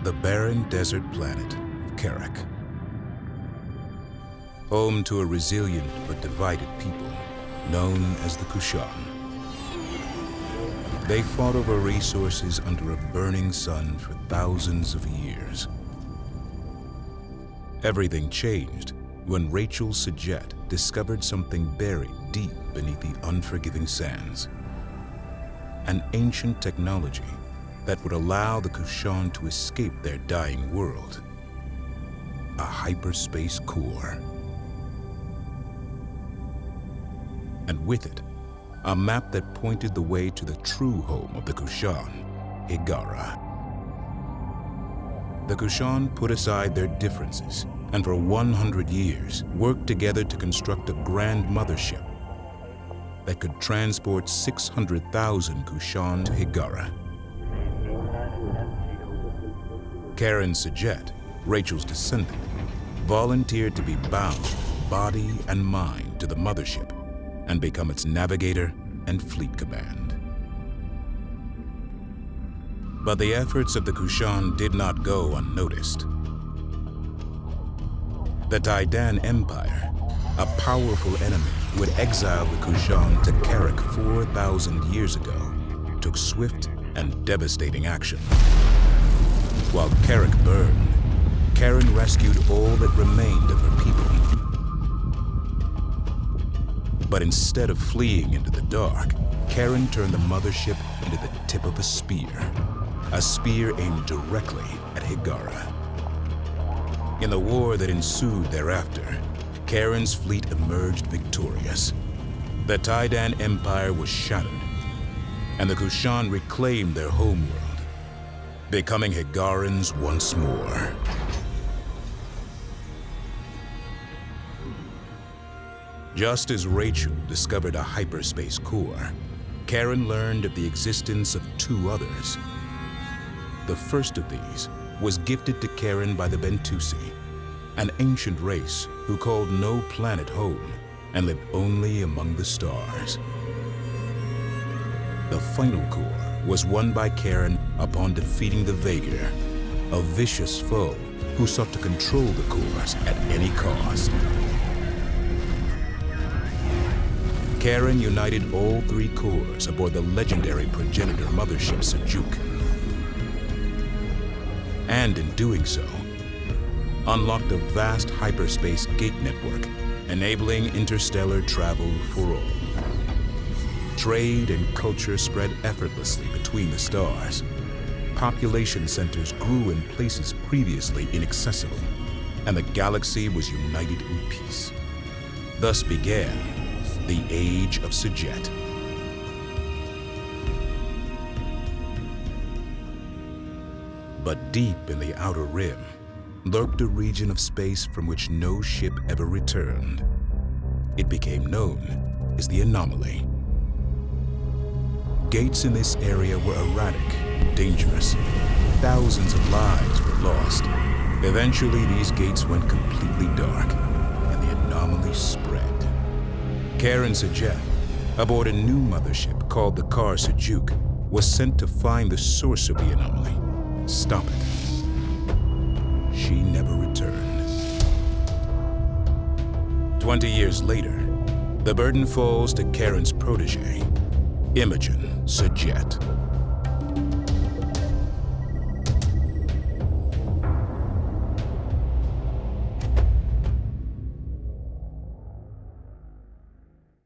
the barren desert planet of Karak. Home to a resilient but divided people known as the Kushan. They fought over resources under a burning sun for thousands of years. Everything changed when Rachel Sajet discovered something buried deep beneath the unforgiving sands. An ancient technology that would allow the Kushan to escape their dying world. A hyperspace core. And with it, a map that pointed the way to the true home of the Kushan, Hiigara. The Kushan put aside their differences and for 100 years worked together to construct a grand mothership that could transport 600,000 Kushan to Hiigara. Karen Sajet, Rachel's descendant, volunteered to be bound, body and mind, to the mothership and become its navigator and fleet command. But the efforts of the Kushan did not go unnoticed. The Taidan Empire, a powerful enemy who had exiled the Kushan to Karak 4,000 years ago, took swift and devastating action. While Karak burned, Karen rescued all that remained of her people. But instead of fleeing into the dark, Karen turned the mothership into the tip of a spear aimed directly at Hiigara. In the war that ensued thereafter, Karen's fleet emerged victorious. The Taidan Empire was shattered, and the Kushan reclaimed their homeworld, becoming Hiigarans once more. Just as Rachel discovered a hyperspace core, Karen learned of the existence of two others. The first of these was gifted to Karen by the Bentusi, an ancient race who called no planet home and lived only among the stars. The final core was won by Karen upon defeating the Vaegir, a vicious foe who sought to control the cores at any cost. Karen united all three cores aboard the legendary progenitor mothership Sajuk. And in doing so, unlocked a vast hyperspace gate network, enabling interstellar travel for all. Trade and culture spread effortlessly between the stars. Population centers grew in places previously inaccessible, and the galaxy was united in peace. Thus began the Age of Sajet. But deep in the outer rim lurked a region of space from which no ship ever returned. It became known as the Anomaly. Gates in this area were erratic, dangerous. Thousands of lives were lost. Eventually, these gates went completely dark, and the Anomaly spread. Karen Sajet, aboard a new mothership called the Kar Sajuk, was sent to find the source of the anomaly and stop it. She never returned. 20 years later, the burden falls to Karen's protege, Imogen Sajet.